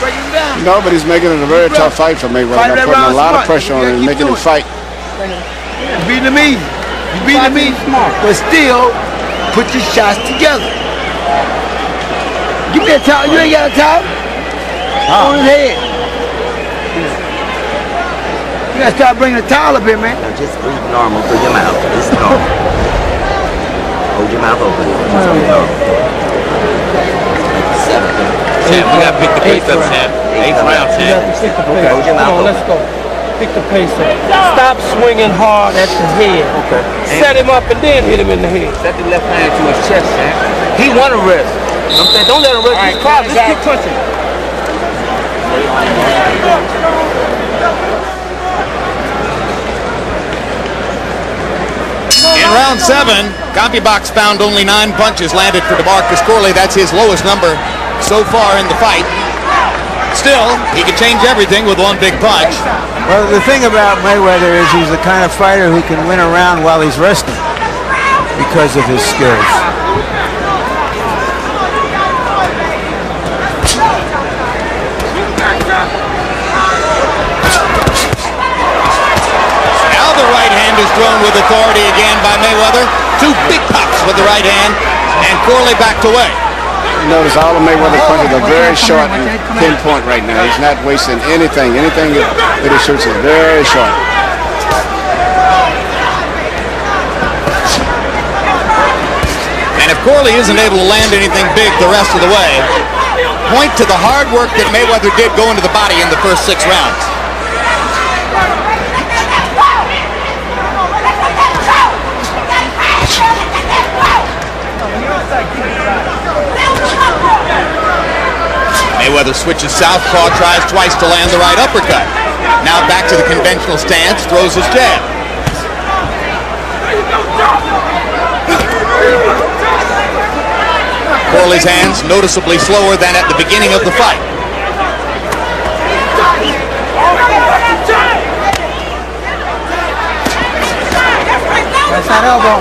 No, but he's making it a very tough fight for Mayweather. They're putting a lot of pressure on him and making him fight. You beat him easy. You beat him easy. But still, put your shots together. Give me that towel. You ain't got a towel? On his head. You gotta start bringing the towel up here, man. Now just breathe normal through your mouth. It's normal. Hold your mouth open. Just breathe normal. 7. We got to pick the pace up, Sam. 8th round, Sam. Okay, hold your mouth open. Let's go. Pick the pace up. Stop swinging hard at the head. Okay. Set him up and then hit him in the head. Set the left hand to his chest, Sam. He won a rest. I'm saying, don't let him rest his car. Just keep punching. In round 7, CompuBox found only 9 punches landed for DeMarcus Corley. That's his lowest number so far in the fight. Still, he can change everything with one big punch. Well, the thing about Mayweather is he's the kind of fighter who can win a round while he's resting because of his skills. Now the right hand is thrown with authority again by Mayweather. 2 big pops with the right hand, and Corley backed away. You notice all of Mayweather's punches are very short and pinpoint right now. He's not wasting anything. Anything that he shoots is very short. And if Corley isn't able to land anything big the rest of the way, point to the hard work that Mayweather did going to the body in the first 6 rounds. Mayweather switches southpaw, tries twice to land the right uppercut. Now back to the conventional stance, throws his jab. Corley's hands noticeably slower than at the beginning of the fight. That's that elbow.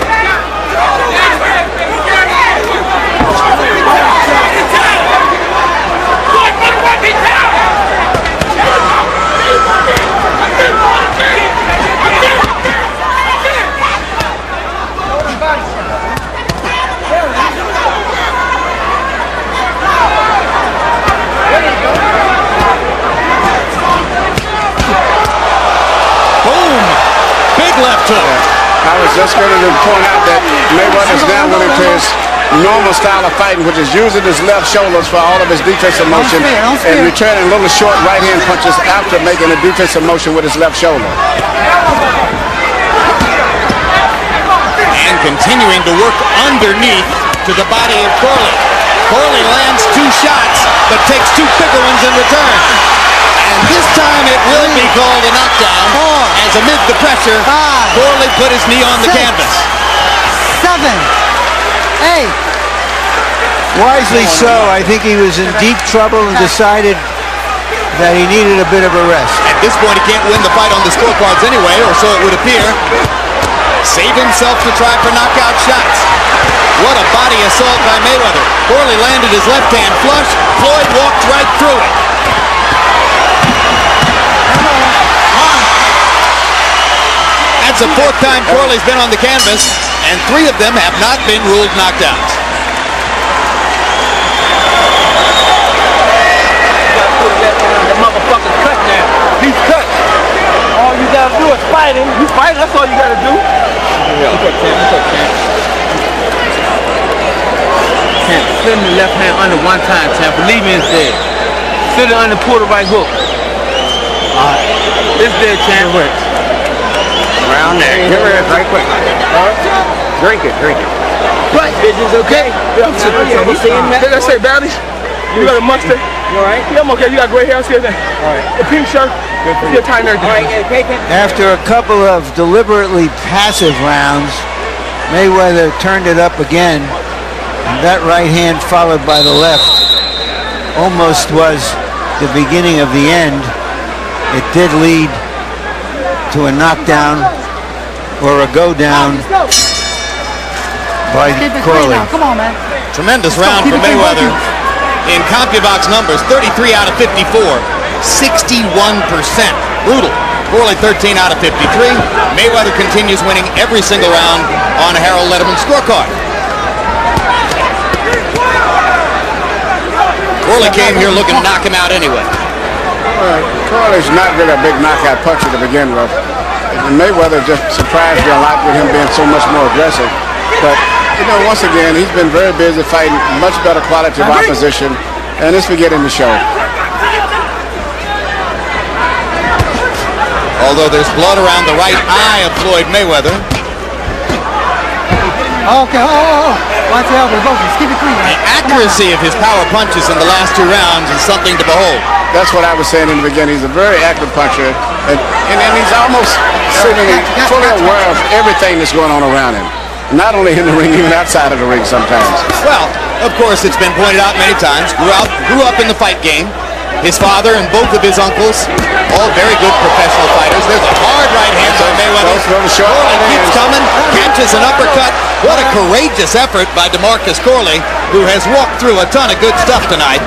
Left hook. I was just going to point out that Mayweather's now went into his normal style of fighting, which is using his left shoulders for all of his defensive motion and returning little short right-hand punches after making a defensive motion with his left shoulder. And continuing to work underneath to the body of Corley. Corley lands 2 shots, but takes 2 bigger ones in return. And this time it will be called a knockdown, as amid the pressure, Corley put his knee on the canvas. 7, 8. Wisely so. I think he was in deep trouble and decided that he needed a bit of a rest. At this point, he can't win the fight on the scorecards anyway, or so it would appear. Save himself to try for knockout shots. What a body assault by Mayweather. Corley landed his left hand flush. Floyd walked right through it. That's the 4th time Corley's been on the canvas, and 3 of them have not been ruled knockdowns. That motherfucker's cut now. He's cut. All you gotta do is fight him. You fight, that's all you gotta do. sit in the left hand under one time, champ. Believe me, it's dead. Sit it under, pull the right hook. It's dead, champ. Around there. Give her right quick. Drink it. Right. Bitches, okay? Did I say baddies? You got a mustache? You alright? Yeah, I'm okay. You got gray hair, see that? Alright. The pink shirt. Good for you. Tie and everything. After a couple of deliberately passive rounds, Mayweather turned it up again. And that right hand followed by the left almost was the beginning of the end. It did lead to a knockdown or a go down by Corley. Come on, man. Tremendous round for Mayweather. In CompuBox numbers, 33 out of 54, 61%. Brutal. Corley 13 out of 53. Mayweather continues winning every single round on a Harold Letterman scorecard. Corley came here looking to knock him out anyway. Corley's not really a big knockout puncher to begin with. And Mayweather just surprised me a lot with him being so much more aggressive. But, you know, once again, he's been very busy fighting much better quality of opposition, and it's beginning to show. Although there's blood around the right eye of Floyd Mayweather. Okay, watch the elbows, just keep it clean. The accuracy of his power punches in the last two rounds is something to behold. That's what I was saying in the beginning. He's a very active puncher, and he's almost seemingly fully aware of everything that's going on around him. Not only in the ring, even outside of the ring sometimes. Well, of course, it's been pointed out many times, grew up in the fight game. His father and both of his uncles, all very good professional fighters. There's a hard right hand by Mayweather. Corley keeps coming, catches an uppercut. What a courageous effort by DeMarcus Corley, who has walked through a ton of good stuff tonight,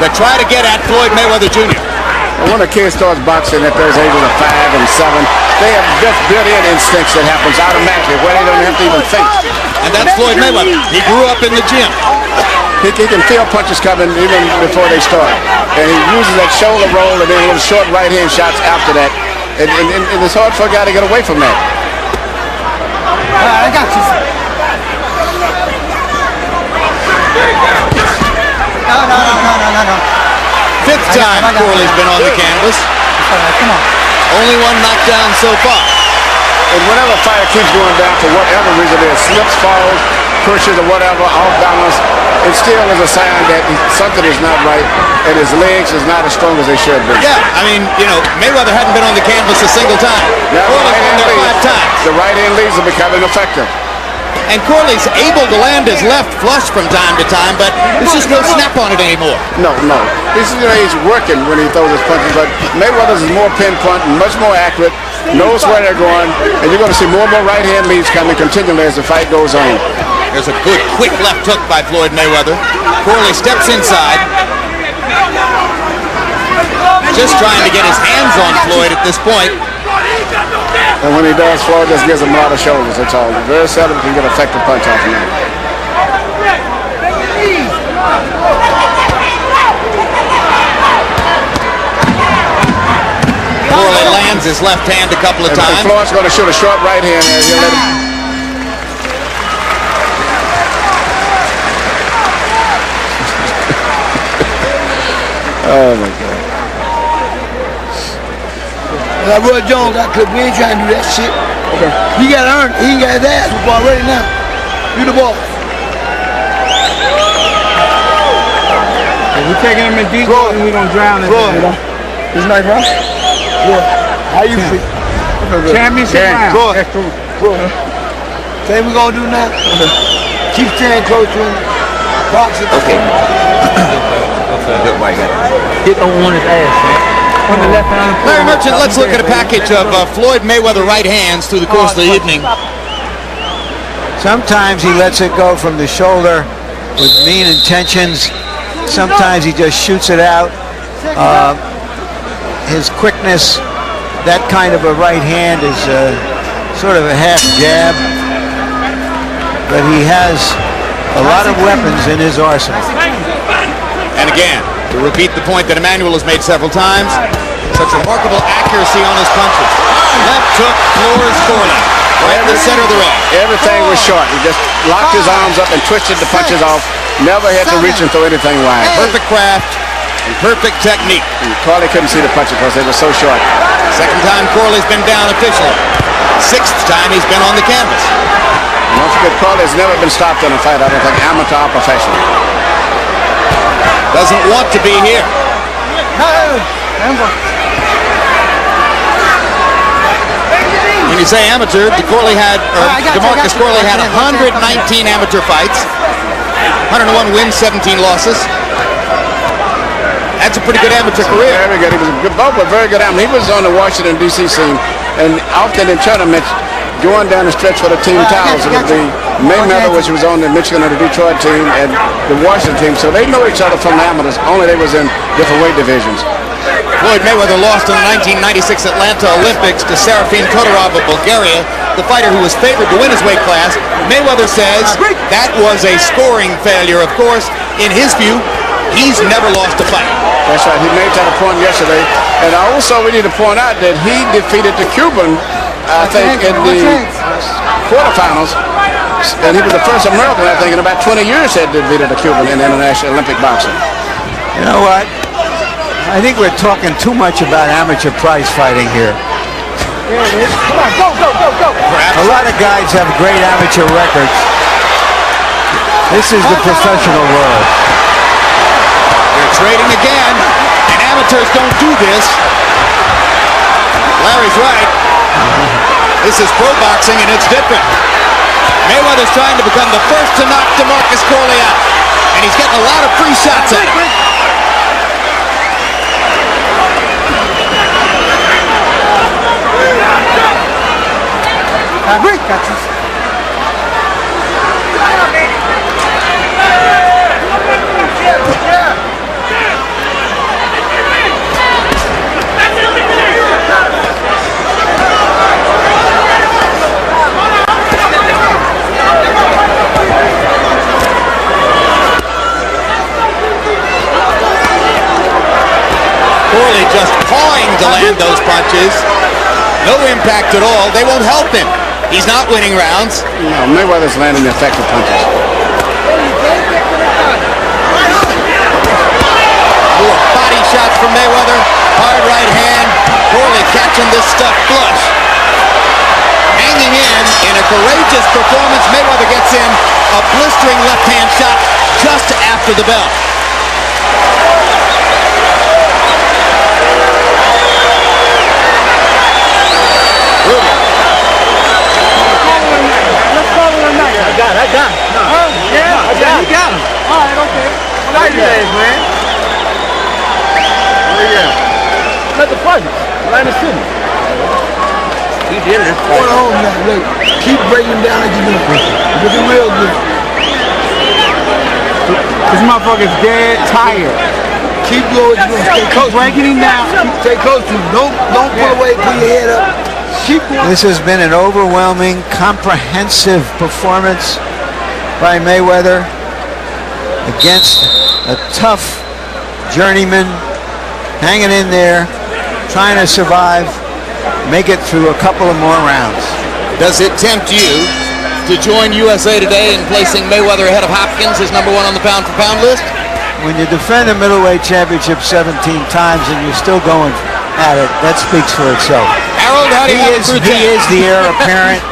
to try to get at Floyd Mayweather Jr. When a kid starts boxing at those ages of 5 and 7, they have just built-in instincts that happens automatically where they don't have to even think. And that's Floyd Mayweather. He grew up in the gym. He can feel punches coming even before they start. And he uses that shoulder roll and then little short right-hand shots after that. And it's hard for a guy to get away from that. I got you. No. Fifth time Corley's been on the canvas. Come on. Only one knockdown so far. And whenever a fighter keeps going down for whatever reason it is, slips, falls, pushes or whatever, off balance, it still is a sign that something is not right and his legs is not as strong as they should be. Yeah, I mean, you know, Mayweather hadn't been on the canvas a single time. Yeah, Corley's been there 5 times. The right hand leads are becoming effective. And Corley's able to land his left flush from time to time, but there's just no snap on it anymore. No. He's working when he throws his punches, but Mayweather's is more pinpoint, much more accurate, knows where they're going, and you're going to see more and more right hand leads coming continually as the fight goes on. There's a good, quick left hook by Floyd Mayweather. Corley steps inside. Just trying to get his hands on Floyd at this point. And when he does, Floyd just gives him a lot of shoulders, that's all. Very seldom can get an effective punch off him. Corley lands his left hand a couple of times. Floyd's going to shoot a short right hand and he'll let him. Oh my God. Like Roy Jones, we ain't trying to do that shit. Okay. He got to earn it. He ain't got his ass whooped already now. You the boss. We're taking him in deep water and we're going to drown him. This nice, bro? How you feel? Championship round. Say we going to do now? Keep staying close to him. Boxing. Okay. Good white guy. Hit on his ass, man. On the left hand. Larry Merchant, let's look at a package of Floyd Mayweather right hands through the course of the evening. Sometimes he lets it go from the shoulder with mean intentions. Sometimes he just shoots it out. His quickness, that kind of a right hand is sort of a half jab. But he has a lot of weapons in his arsenal. And again, to repeat the point that Emmanuel has made several times, such remarkable accuracy on his punches. Left hook floors Corley. right in the center of the ring. Everything was short. He just locked his arms up and twisted the punches off. Never had to reach and throw anything wide. Perfect craft and perfect technique. And Corley couldn't see the punches because they were so short. Second time Corley's been down officially. Sixth time he's been on the canvas. And don't forget, Corley has never been stopped in a fight, I don't think, amateur or professional. Doesn't want to be here. When you say amateur, DeMarcus Corley had 119 amateur fights, 101 wins, 17 losses. That's a pretty good amateur career. Very good. He was a good, both were very good amateur. He was on the Washington, D.C. scene, and often in tournaments, going down the stretch for the team titles. It would be Mayweather, which was on the Michigan or the Detroit team, and the Washington team. So they know each other from the amateurs, only they was in different weight divisions. Floyd Mayweather lost in the 1996 Atlanta Olympics to Serafin Todorov of Bulgaria, the fighter who was favored to win his weight class. Mayweather says that was a scoring failure. Of course, in his view, he's never lost a fight. That's right. He made that a point yesterday. And also, we need to point out that he defeated the Cuban, I think, in the quarterfinals. And he was the first American, I think, in about 20 years that defeated a Cuban in international Olympic boxing. You know what? I think we're talking too much about amateur prize fighting here. There it is. Come on, go. A lot of guys have great amateur records. This is the professional world. They're trading again, and amateurs don't do this. Larry's right. This is pro boxing, and it's different. Mayweather's trying to become the first to knock DeMarcus Corley out, and he's getting a lot of free shots at him. Corley just pawing to land those punches. No impact at all. They won't help him. He's not winning rounds. No, Mayweather's landing effective punches. More body shots from Mayweather. Hard right hand. Corley catching this stuff flush. Hanging in a courageous performance. Mayweather gets in a blistering left-hand shot just after the bell. I got him. No. Oh, yeah. No, you got him. All right, okay. Well, nice days, man. Where you at? Let the punch. Right in the city. He did it. Hold on now, look. Keep breaking down like you do. Looking real good. This motherfucker's dead tired. Keep going. Stay close. Breaking him down. Stay close to him. Don't pull away. Put your head up. This has been an overwhelming, comprehensive performance by Mayweather against a tough journeyman, hanging in there, trying to survive, make it through a couple of more rounds. Does it tempt you to join USA Today in placing Mayweather ahead of Hopkins as #1 on the pound-for-pound list? When you defend the middleweight championship 17 times and you're still going at it, that speaks for itself. Harold, how do you have it through 10? He is the heir apparent.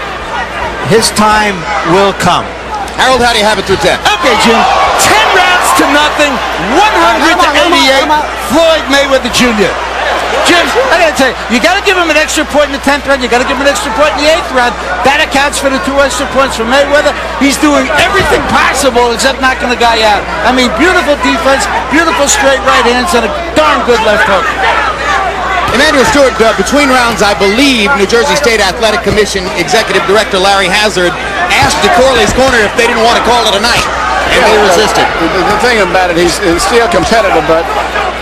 His time will come. Harold, how do you have it through 10? Okay, Jim. 10 rounds to nothing. 188. Floyd Mayweather Jr. Jim, I gotta tell you, you gotta give him an extra point in the 10th round. You gotta give him an extra point in the 8th round. That accounts for the 2 extra points for Mayweather. He's doing everything possible except knocking the guy out. I mean, beautiful defense, beautiful straight right hands, and a darn good left hook. Emanuel Stewart, between rounds, I believe New Jersey State Athletic Commission Executive Director Larry Hazard asked the Corley's corner if they didn't want to call it a night, and they resisted. The thing about it, he's still competitive, but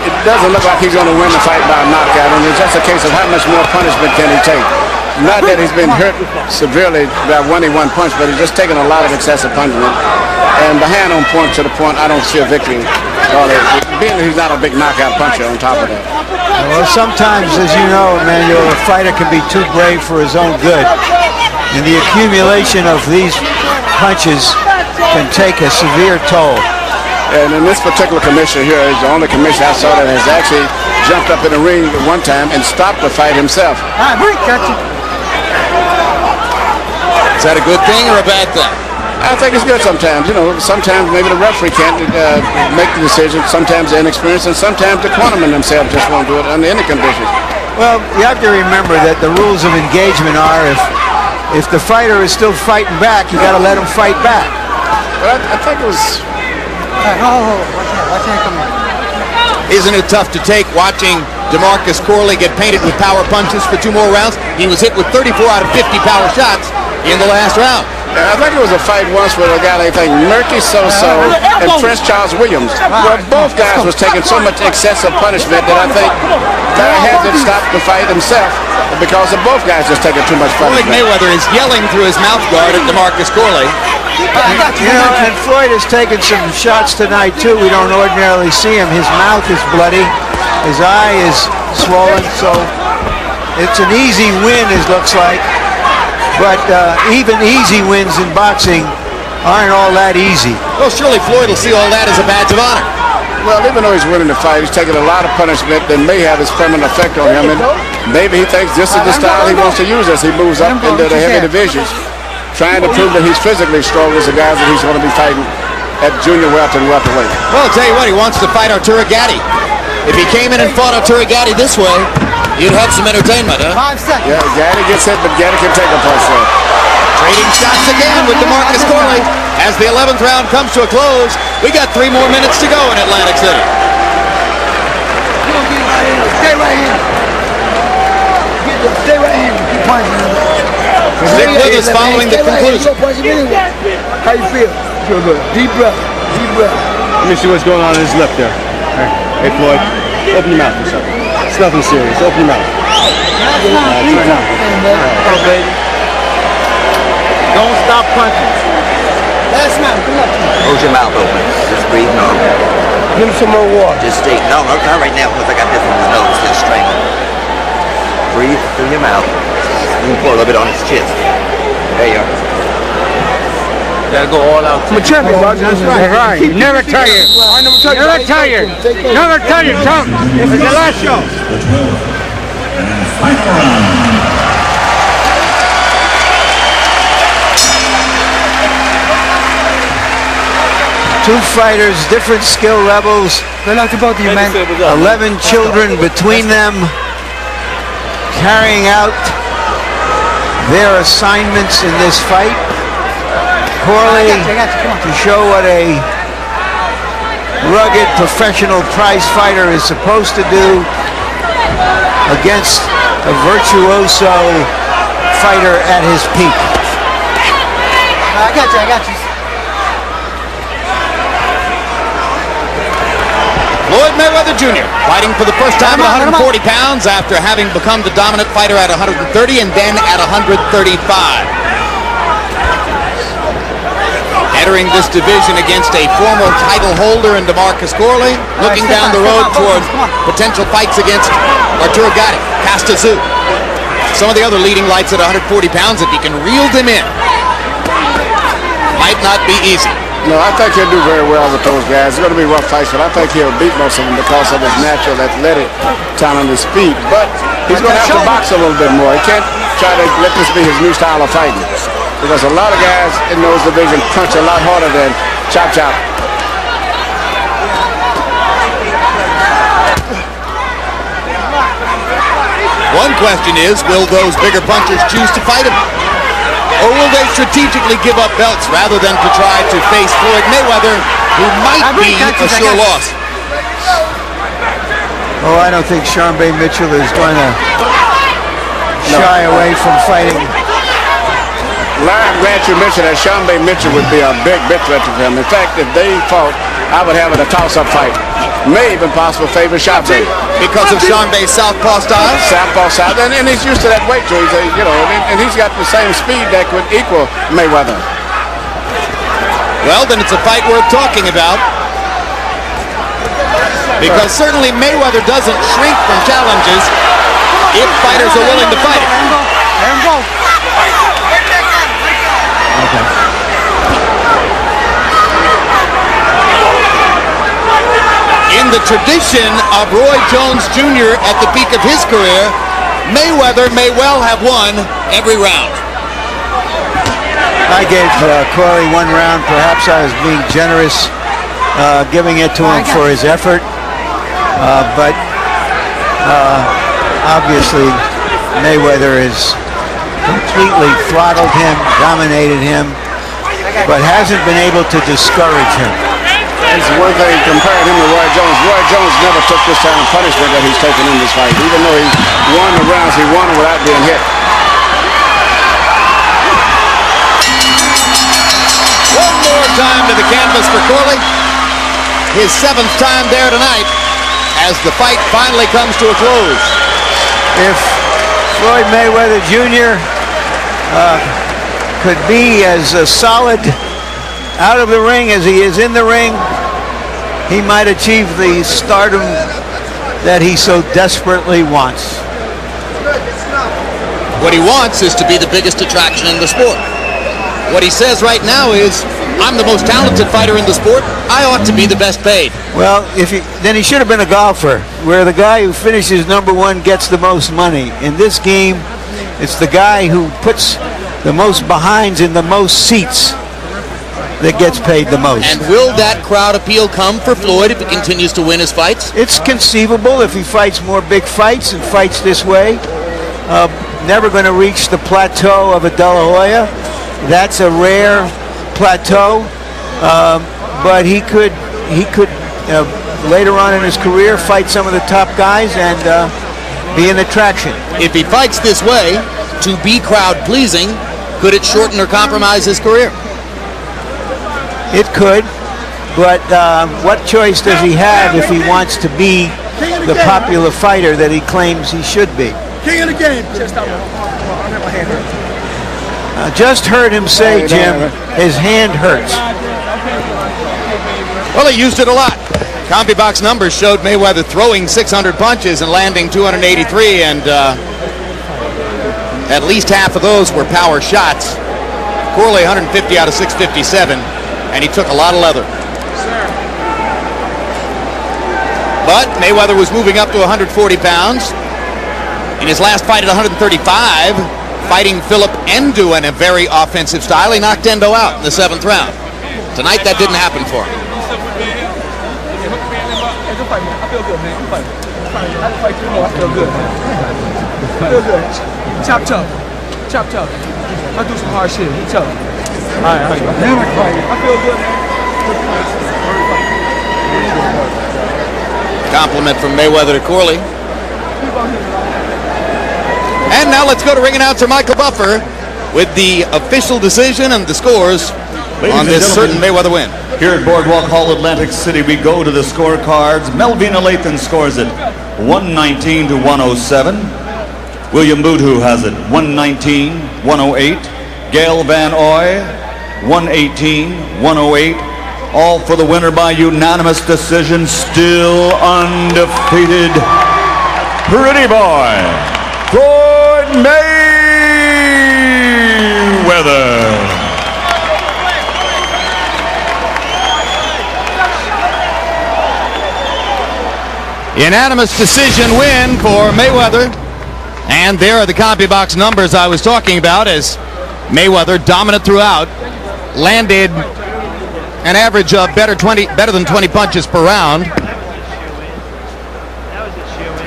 it doesn't look like he's going to win the fight by a knockout, and it's just a case of how much more punishment can he take. Not that he's been hurt severely by when he won punch, but he's just taken a lot of excessive punishment. And behind on point to the point, I don't see a victory. Being that he's not a big knockout puncher on top of that. Well, sometimes, as you know, Emmanuel, a fighter can be too brave for his own good. And the accumulation of these punches can take a severe toll. And in this particular commissioner here is the only commissioner I saw that has actually jumped up in the ring at one time and stopped the fight himself. Is that a good thing or a bad thing? I think it's good sometimes. You know, sometimes maybe the referee can't make the decision. Sometimes they're inexperienced, and sometimes the cornermen themselves just won't do it under any conditions. Well, you have to remember that the rules of engagement are if the fighter is still fighting back, you got to let him fight back. But I think it was... Watch him come in. Isn't it tough to take watching DeMarcus Corley get painted with power punches for 2 more rounds? He was hit with 34 out of 50 power shots in the last round. I think it was a fight once where a guy like Murky So-So and Prince Charles Williams, where both guys was taking so much excessive punishment that I think Barry had to stop the fight himself because of both guys just taking too much punishment. Floyd Mayweather is yelling through his mouth guard at DeMarcus Corley. You know, and Floyd has taken some shots tonight too. We don't ordinarily see him. His mouth is bloody. His eye is swollen. So it's an easy win, it looks like. But even easy wins in boxing aren't all that easy. Well, surely Floyd will see all that as a badge of honor. Well, even though he's winning the fight, he's taking a lot of punishment that may have its permanent effect on him. And maybe he thinks this is the style he wants to use as he moves up into the heavy divisions, trying to prove that he's physically strong as the guys that he's going to be fighting at junior welter and welterweight. Well, I'll tell you what, he wants to fight Arturo Gatti. If he came in and fought Arturo Gatti this way, you'd have some entertainment, huh? 5 seconds. Yeah, Gatti gets hit, but Gatti can take a punch there. Trading shots again with DeMarcus Corley. As the 11th round comes to a close, we got 3 more minutes to go in Atlantic City. Stay right here. Stay right here. Keep punching. Stick with us following the conclusion. How you feel? Feel good. Deep breath. Deep breath. Let me see what's going on in his lip there. Hey, Floyd, open your mouth for a second. It's nothing serious. Open your mouth. Oh, baby. Don't stop punching. Hold your mouth open. Just breathe normal. Give him some more water. Just stay. No, not right now because I got this in his nose. Just straight. Breathe through your mouth. You can pour a little bit on his chest. There you are. Gotta go all out. I'm a champion, Roger. That's right. Never tired. Never tired. Never tired, Tom. This is the last show. Two fighters, different skill levels. Good luck to both of you, man. 11 children between them, carrying out their assignments in this fight. Corley to show what a rugged professional prize fighter is supposed to do against a virtuoso fighter at his peak. I got you. Floyd Mayweather Jr. fighting for the first time at 140 pounds after having become the dominant fighter at 130 and then at 135. Entering this division against a former title holder in DeMarcus Corley, looking down the road towards potential fights against Arturo Gatti, Castazu. Some of the other leading lights at 140 pounds, if he can reel them in, might not be easy. No, I think he'll do very well with those guys. It's going to be rough fights, but I think he'll beat most of them because of his natural athletic talent and speed. But he's going to have to box a little bit more. He can't try to let this be his new style of fighting because a lot of guys in those divisions punch a lot harder than chop chop. One question is, will those bigger punchers choose to fight him? Or will they strategically give up belts rather than to try to face Floyd Mayweather, who might be a sure loss? Oh, I don't think Sean Bay Mitchell is going to shy away from fighting. I'm glad you mentioned that Sean Bay Mitchell would be a big threat to him. In fact, if they fought, I would have it a toss-up fight. May even possible favor Sean Bay. Because of Sean Bay's southpaw style? Southpaw style, and he's used to that weight, too. And he's got the same speed that could equal Mayweather. Well, then it's a fight worth talking about. Because certainly Mayweather doesn't shrink from challenges if fighters are willing to fight it. the tradition of Roy Jones Jr. at the peak of his career, Mayweather may well have won every round. I gave Corley 1 round. Perhaps I was being generous giving it to him for his effort. But obviously Mayweather has completely throttled him, dominated him, but hasn't been able to discourage him. It's one thing comparing him to Roy Jones. Roy Jones never took this kind of punishment that he's taken in this fight. Even though he won the rounds, he won without being hit. One more time to the canvas for Corley. His 7th time there tonight as the fight finally comes to a close. If Floyd Mayweather Jr. Could be as solid out of the ring as he is in the ring, he might achieve the stardom that he so desperately wants. What he wants is to be the biggest attraction in the sport. What he says right now is, I'm the most talented fighter in the sport. I ought to be the best paid. Well, then he should have been a golfer, where the guy who finishes #1 gets the most money. In this game, it's the guy who puts the most behinds in the most seats that gets paid the most. And will that crowd appeal come for Floyd if he continues to win his fights? It's conceivable if he fights more big fights and fights this way. Never going to reach the plateau of a De La Hoya. That's a rare plateau, but he could later on in his career fight some of the top guys and be an attraction. If he fights this way to be crowd pleasing, could it shorten or compromise his career? It could, but what choice does he have if he wants to be the popular fighter that he claims he should be? King of the game. Just heard him say, Jim, his hand hurts. Well, he used it a lot. CompuBox numbers showed Mayweather throwing 600 punches and landing 283, and at least half of those were power shots. Corley 150 out of 657, and he took a lot of leather. But Mayweather was moving up to 140 pounds. In his last fight at 135, fighting Philip Endo in a very offensive style, he knocked Endo out in the 7th round. Tonight, that didn't happen for him. I feel good, man. I feel good. Chop tough. I do some hard shit. He tough. All right. I feel good, man. Compliment from Mayweather to Corley. And now let's go to ring announcer Michael Buffer with the official decision and the scores on this certain Mayweather win. Here at Boardwalk Hall, Atlantic City, we go to the scorecards. Melvina Lathan scores it 119 to 107. William Boudhou has it 119, 108. Gail Van Oy 118, 108. All for the winner by unanimous decision, still undefeated. Pretty boy, Floyd Mayweather. Unanimous decision win for Mayweather. And there are the CompuBox numbers I was talking about, as Mayweather, dominant throughout, landed an average of better than 20 punches per round.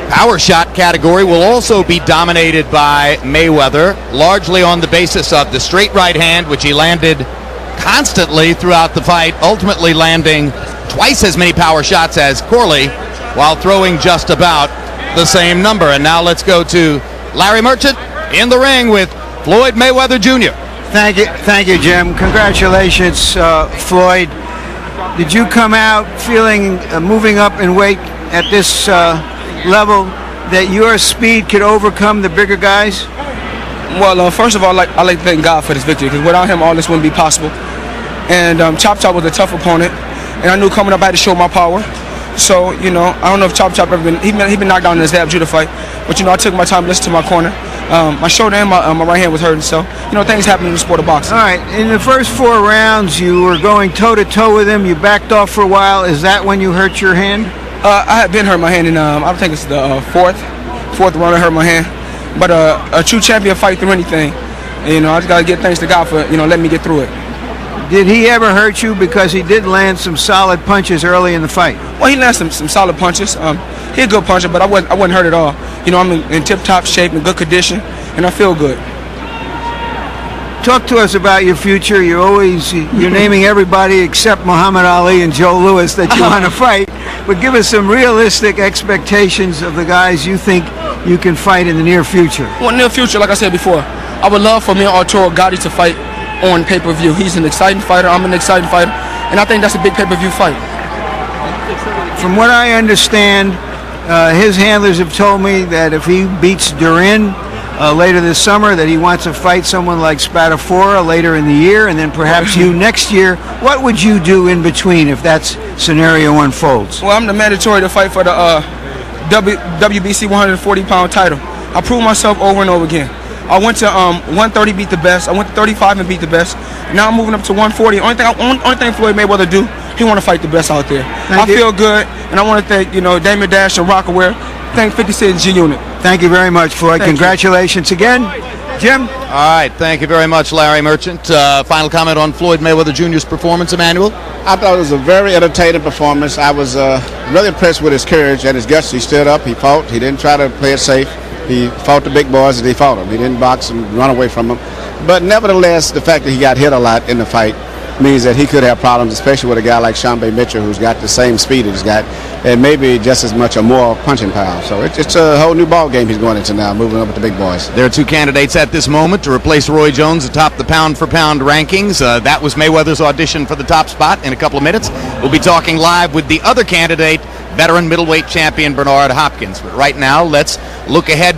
Power shot category will also be dominated by Mayweather, largely on the basis of the straight right hand, which he landed constantly throughout the fight, ultimately landing twice as many power shots as Corley, while throwing just about the same number. And now let's go to Larry Merchant in the ring with Floyd Mayweather Jr. Thank you, Jim. Congratulations, Floyd. Did you come out feeling moving up in weight at this level that your speed could overcome the bigger guys? Well, first of all, I like to thank God for this victory, because without him, all this wouldn't be possible. And Chop Chop was a tough opponent, and I knew coming up I had to show my power. So, I don't know if Chop Chop ever been, he been knocked down in his dad Judah fight, but, I took my time to listen to my corner. My shoulder and my right hand was hurting, so, things happen in the sport of boxing. All right, in the first 4 rounds, you were going toe-to-toe with him. You backed off for a while. Is that when you hurt your hand? I had been hurt my hand, and I think it's the fourth run I hurt my hand. But a true champion fight through anything. And, I just got to give thanks to God for, letting me get through it. Did he ever hurt you? Because he did land some solid punches early in the fight. Well, he landed some solid punches. He's a good puncher, but I wasn't hurt at all. I'm in tip-top shape, in good condition, and I feel good. Talk to us about your future. You're naming everybody except Muhammad Ali and Joe Louis that you want to fight. But give us some realistic expectations of the guys you think you can fight in the near future. Well, near future, like I said before, I would love for me and Arturo Gatti to fight on pay-per-view. He's an exciting fighter. I'm an exciting fighter. And I think that's a big pay-per-view fight. From what I understand, his handlers have told me that if he beats Durin later this summer, that he wants to fight someone like Spadafora later in the year, and then perhaps you next year. What would you do in between if that scenario unfolds? Well, I'm the mandatory to fight for the WBC 140-pound title. I proved myself over and over again. I went to 130, beat the best. I went to 35 and beat the best. Now I'm moving up to 140. Only thing Floyd Mayweather do, he want to fight the best out there. I feel good, and I want to thank Damon Dash and Rockaware. Thank 50 Cent G Unit. Thank you very much, Floyd. Congratulations again. Jim? All right, thank you very much, Larry Merchant. Final comment on Floyd Mayweather Jr.'s performance, Emmanuel? I thought it was a very entertaining performance. I was really impressed with his courage and his guts. He stood up, he fought, he didn't try to play it safe. He fought the big boys and he fought them. He didn't box and run away from them. But nevertheless, the fact that he got hit a lot in the fight means that he could have problems, especially with a guy like Shambe Mitchell, who's got the same speed he's got, and maybe just as much or more punching power. So it's a whole new ball game he's going into now, moving up with the big boys. There are two candidates at this moment to replace Roy Jones atop the pound-for-pound rankings. That was Mayweather's audition for the top spot. In a couple of minutes, we'll be talking live with the other candidate, veteran middleweight champion Bernard Hopkins. But right now, let's look ahead